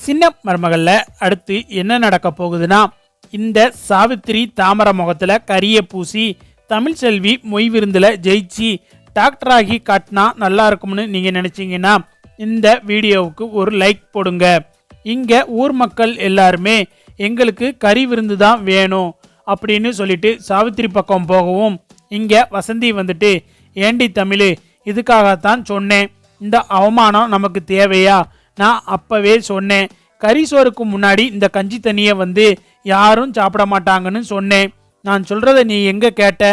சின்ன மருமகள்ல அடுத்து என்ன நடக்க போகுதுன்னா, இந்த சாவித்திரி தாமரை முகத்துல கரிய பூசி தமிழ்செல்வி மொய் விருந்துல ஜெயிச்சு டாக்டர் ஆகி காட்டினா நல்லா இருக்கும்னு நீங்க நினைச்சீங்கன்னா இந்த வீடியோவுக்கு ஒரு லைக் போடுங்க. இங்க ஊர் மக்கள் எல்லாருமே எங்களுக்கு கறி விருந்து தான் வேணும் அப்படின்னு சொல்லிட்டு சாவித்திரி பக்கம் போகவும், இங்க வசந்தி வந்துட்டு, ஏண்டி தமிழ், இதுக்காகத்தான் சொன்னேன், இந்த அவமானம் நமக்கு தேவையா? நான் அப்பவே சொன்னேன், கறி சோறுக்கு முன்னாடி இந்த கஞ்சி தண்ணியை வந்து யாரும் சாப்பிட மாட்டாங்கன்னு சொன்னேன். நான் சொல்றத நீ எங்க கேட்ட?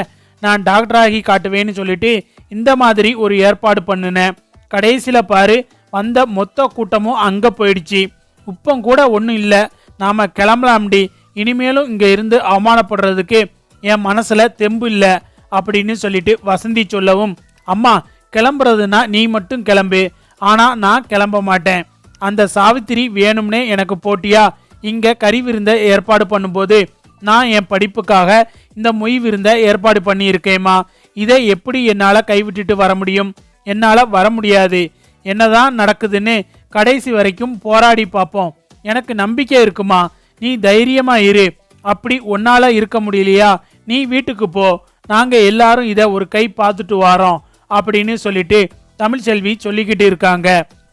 நான் டாக்டர் ஆகி காட்டுவேன்னு சொல்லிட்டு இந்த மாதிரி ஒரு ஏற்பாடு பண்ணுனேன். கடைசியில பாரு, வந்த மொத்த கூட்டமும் அங்க போயிடுச்சு. உப்பம் கூட ஒன்றும் இல்லை. நாம கிளம்பலாம்டி. இனிமேலும் இங்க இருந்து அவமானப்படுறதுக்கு என் மனசுல தெம்பு இல்லை அப்படின்னு சொல்லிட்டு வசந்தி சொல்லவும், அம்மா கிளம்புறதுன்னா நீ மட்டும் கிளம்பு, ஆனா நான் கிளம்ப மாட்டேன். அந்த சாவித்திரி வேணும்னே எனக்கு போட்டியா இங்க கறி விருந்த ஏற்பாடு பண்ணும்போது நான் என் படிப்புக்காக இந்த மொய் விருந்த ஏற்பாடு பண்ணியிருக்கேம்மா. இதை எப்படி என்னால கைவிட்டுட்டு வர முடியும்? என்னால வர முடியாது. என்னதான் நடக்குதுன்னு கடைசி வரைக்கும் போராடி பார்ப்போம். எனக்கு நம்பிக்கை இருக்குமா, நீ தைரியமா இரு. அப்படி ஒன்னால இருக்க முடியலையா, நீ வீட்டுக்கு போ, நாங்க எல்லாரும் இதை ஒரு கை பார்த்துட்டு வாரோம் அப்படின்னு சொல்லிட்டு தமிழ்செல்வி சொல்லிக்கிட்டு இருக்காங்க.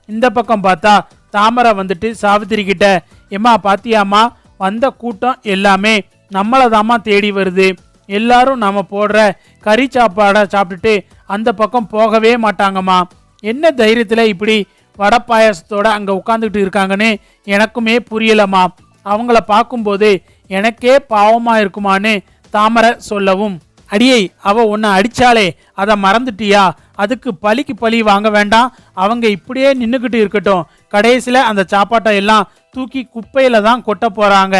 இந்த பக்கம் பார்த்தா தாமரை வந்துட்டு சாவித்திரி கிட்ட, எம்மா பாத்தியாமா, வந்த கூட்டம் எல்லாமே நம்மளதாம்மா தேடி வருது. எல்லாரும் நம்ம போடுற கறி சாப்பாடை சாப்பிட்டுட்டு அந்த பக்கம் போகவே மாட்டாங்கம்மா. என்ன தைரியத்துல இப்படி வடை பாயாசத்தோட அங்க உட்காந்துக்கிட்டு இருக்காங்கன்னு எனக்குமே புரியலம்மா. அவங்கள பார்க்கும்போது எனக்கே பாவமா இருக்குமான்னு தாமரை சொல்லவும், அடியை, அவ உன்னை அடிச்சாலே அதை மறந்துட்டியா? அதுக்கு பழிக்கு பழி வாங்க வேண்டாம். அவங்க இப்படியே நின்றுக்கிட்டு இருக்கட்டும். கடைசியில அந்த சாப்பாட்டை எல்லாம் தூக்கி குப்பையில தான் கொட்ட போறாங்க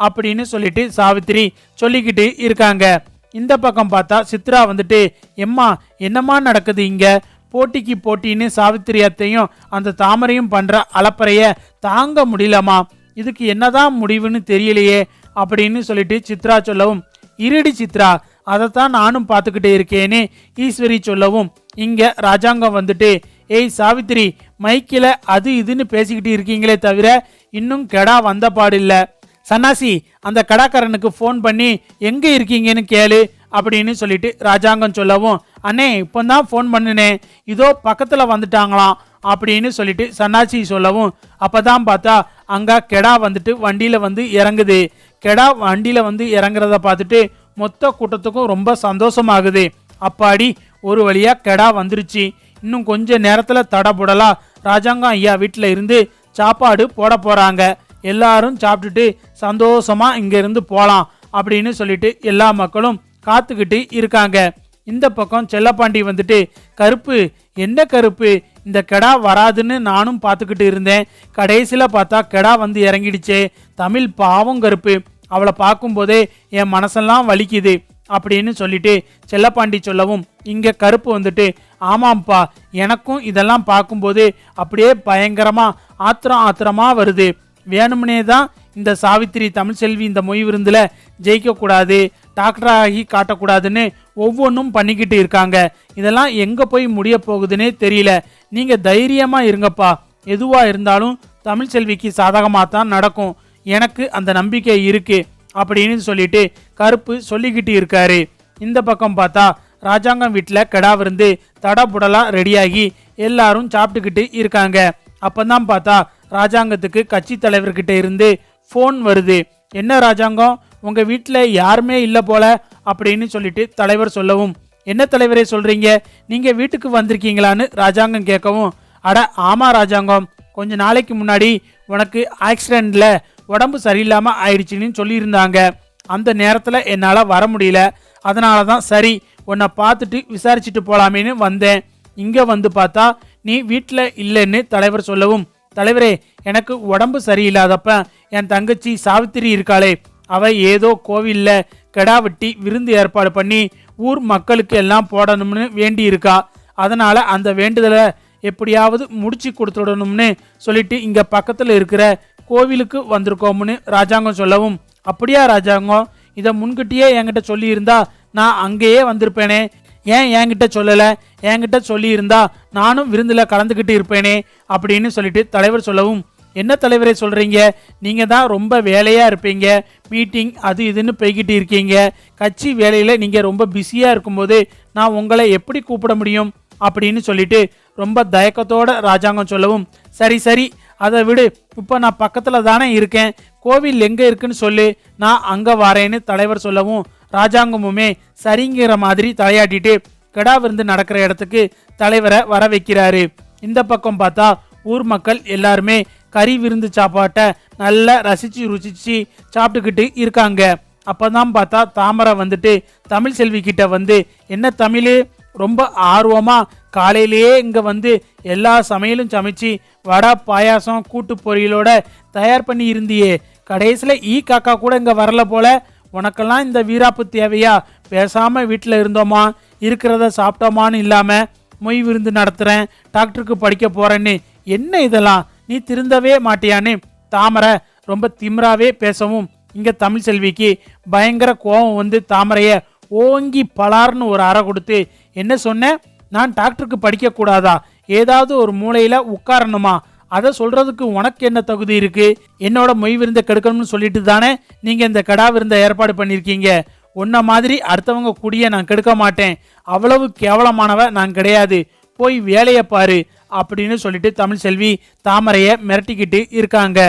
அப்படின்னு சொல்லிட்டு சாவித்திரி சொல்லிக்கிட்டு இருக்காங்க. இந்த பக்கம் பார்த்தா சித்ரா வந்துட்டு, எம்மா என்னம்மா நடக்குது இங்க? போட்டிக்கு போட்டின்னு சாவித்திரி அத்தையும் அந்த தாமரையும் பண்ற அலப்பறைய தாங்க முடியலமா. இதுக்கு என்னதான் முடிவுன்னு தெரியலையே அப்படின்னு சொல்லிட்டு சித்ரா சொல்லவும், இருடி சித்ரா, அதைத்தான் நானும் பார்த்துக்கிட்டே இருக்கேன்னு ஈஸ்வரி சொல்லவும், இங்க ராஜாங்கம் வந்துட்டு, ஏய் சாவித்திரி, மைக்கில் அது இதுன்னு பேசிக்கிட்டு இருக்கீங்களே தவிர இன்னும் கெடா வந்த பாடில்ல. சன்னாசி, அந்த கடாக்காரனுக்கு ஃபோன் பண்ணி எங்க இருக்கீங்கன்னு கேளு அப்படின்னு சொல்லிட்டு ராஜாங்கம் சொல்லவும், அண்ணே இப்போதான் ஃபோன் பண்ணினேன், இதோ பக்கத்துல வந்துட்டாங்களாம் அப்படின்னு சொல்லிட்டு சன்னாசி சொல்லவும், அப்பதான் பார்த்தா அங்க கெடா வந்துட்டு வண்டியில வந்து இறங்குது. கெடா வண்டியில வந்து இறங்குறத பார்த்துட்டு மொத்த கூட்டத்துக்கும் ரொம்ப சந்தோஷமாகுது. அப்பாடி, ஒரு வழியா கெடா வந்துருச்சு. இன்னும் கொஞ்ச நேரத்துல தடபுடலா ராஜாங்கம் ஐயா வீட்டுல இருந்து சாப்பாடு போட போறாங்க. எல்லாரும் சாப்பிட்டுட்டு சந்தோஷமா இங்க இருந்து போலாம் அப்படின்னு சொல்லிட்டு எல்லா மக்களும் காத்துக்கிட்டு இருக்காங்க. இந்த பக்கம் செல்லப்பாண்டி வந்துட்டு, கருப்பு, என்ன கருப்பு, இந்த கெடா வராதுன்னு நானும் பார்த்துக்கிட்டு இருந்தேன். கடைசியில பார்த்தா கெடா வந்து இறங்கிடுச்சே. தமிழ் பாவம் கருப்பு, அவளை பார்க்கும்போதே என் மனசெல்லாம் வலிக்குது அப்படின்னு சொல்லிட்டு செல்லப்பாண்டி சொல்லவும், இங்க கருப்பு வந்துட்டு, ஆமாம்ப்பா, எனக்கும் இதெல்லாம் பார்க்கும்போது அப்படியே பயங்கரமா ஆத்திரமா வருது. வேணும்னே தான் இந்த சாவித்திரி தமிழ்செல்வி இந்த மொய் விருந்துல ஜெயிக்க கூடாது, டாக்டர் ஆகி காட்டக்கூடாதுன்னு ஒவ்வொன்றும் பண்ணிக்கிட்டு இருக்காங்க. இதெல்லாம் எங்க போய் முடிய போகுதுன்னே தெரியல. நீங்க தைரியமா இருங்கப்பா. எதுவா இருந்தாலும் தமிழ்செல்விக்கு சாதகமா தான் நடக்கும். எனக்கு அந்த நம்பிக்கை இருக்கு அப்படின்னு சொல்லிட்டு கருப்பு சொல்லிக்கிட்டு இருக்காரு. இந்த பக்கம் பார்த்தா ராஜாங்கம் வீட்டில் கெடா விருந்து தடபுடலா ரெடியாகி எல்லாரும் சாப்பிட்டுக்கிட்டு இருக்காங்க. அப்பதான் பார்த்தா ராஜாங்கத்துக்கு கட்சி தலைவர்கிட்ட இருந்து ஃபோன் வருது. என்ன ராஜாங்கம், உங்க வீட்டில் யாருமே இல்லை போல அப்படின்னு சொல்லிட்டு தலைவர் சொல்லவும், என்ன தலைவரே சொல்றீங்க, நீங்க வீட்டுக்கு வந்திருக்கீங்களான்னு ராஜாங்கம் கேட்கவும், அட ஆமா ராஜாங்கம், கொஞ்ச நாளைக்கு முன்னாடி உனக்கு ஆக்சிடென்ட்ல உடம்பு சரியில்லாம ஆயிடுச்சுன்னு சொல்லியிருந்தாங்க. அந்த நேரத்தில் என்னால் வர முடியல. அதனால தான் சரி உன்னை பார்த்துட்டு விசாரிச்சுட்டு போலாமேன்னு வந்தேன். இங்கே வந்து பார்த்தா நீ வீட்டில் இல்லைன்னு தலைவர் சொல்லவும், தலைவரே, எனக்கு உடம்பு சரியில்லாதப்ப என் தங்கச்சி சாவித்திரி இருக்காளே, அவ ஏதோ கோவில்ல கெடா வெட்டி விருந்து ஏற்பாடு பண்ணி ஊர் மக்களுக்கு எல்லாம் போடணும்னு வேண்டி இருக்கா. அதனால அந்த வேண்டுதலை எப்படியாவது முடிச்சு கொடுத்துடணும்னு சொல்லிட்டு இங்க பக்கத்துல இருக்கிற கோவிலுக்கு வந்திருக்கோம்னு ராஜாங்கம் சொல்லவும், அப்படியா ராஜாங்கம், இதை முன்கிட்டயே என்கிட்ட சொல்லி இருந்தா நான் அங்கேயே வந்திருப்பேனே, ஏன் என்கிட்ட சொல்லல? என்கிட்ட சொல்லி இருந்தா நானும் விருந்துல கலந்துக்கிட்டு இருப்பேனே அப்படின்னு சொல்லிட்டு தலைவர் சொல்லவும், என்ன தலைவரே சொல்றீங்க? நீங்க தான் ரொம்ப வேலையா இருப்பீங்க, மீட்டிங் அது இதுன்னு போய்கிட்டு இருக்கீங்க. கட்சி வேலையில நீங்க ரொம்ப பிஸியா இருக்கும்போது நான் உங்களை எப்படி கூப்பிட முடியும் அப்படின்னு சொல்லிட்டு ரொம்ப தயக்கத்தோட ராஜாங்கம் சொல்லவும், சரி சரி அதை விடு, இப்போ நான் பக்கத்துல தானே இருக்கேன், கோவில் எங்க இருக்குன்னு சொல்லு, நான் அங்க வரேன்னு தலைவர் சொல்லவும் ராஜாங்கமுமே சரிங்கிற மாதிரி தலையாட்டிட்டு கெடா விருந்து நடக்கிற இடத்துக்கு தலைவரை வர வைக்கிறாரு. இந்த பக்கம் பார்த்தா ஊர் மக்கள் எல்லாருமே கறி விருந்து சாப்பாட்டை நல்லா ரசிச்சு ருசிச்சு சாப்பிட்டுக்கிட்டு இருக்காங்க. அப்பதான் பார்த்தா தாமரை வந்துட்டு தமிழ் செல்வி கிட்ட வந்து, என்ன தமிழ், ரொம்ப ஆர்வமா காலையிலேயே இங்க வந்து எல்லா சமையலும் சமைச்சு வடை பாயாசம் கூட்டு பொரியலோட தயார் பண்ணி இருந்தியே, கடைசியில காக்கா கூட இங்க வரல போல, உனக்கெல்லாம் இந்த வீராப்பு தேவையா? பேசாம வீட்டில் இருந்தோமா, இருக்கிறத சாப்பிட்டோமான்னு இல்லாம மொய் விருந்து நடத்துறேன், டாக்டருக்கு படிக்க போறேன்னு, என்ன இதெல்லாம், நீ திருந்தவே மாட்டியான்னு தாமரை ரொம்ப திமிராவே பேசவும் இங்க தமிழ் செல்விக்கு பயங்கர கோபம் வந்து தாமரைய ஓங்கி பலார்னு ஒரு அறை கொடுத்து, என்ன சொன்ன, நான் டாக்டருக்கு படிக்க கூடாதா, ஏதாவது ஒரு மூலையில உட்காரணுமா, அதை சொல்றதுக்கு உனக்கு என்ன தகுதி இருக்கு? என்னோட மொய் விருந்தை கெடுக்கணும்னு சொல்லிட்டு தானே நீங்க இந்த கடா விருந்தை ஏற்பாடு பண்ணிருக்கீங்க. உன்ன மாதிரி அடுத்தவங்க கூடிய நான் கெடுக்க மாட்டேன், அவ்வளவு கேவலமானவ நான் கிடையாது, போய் வேலையை பாரு அப்படின்னு சொல்லிட்டு தமிழ் செல்வி தாமரைய மிரட்டிக்கிட்டு இருக்காங்க.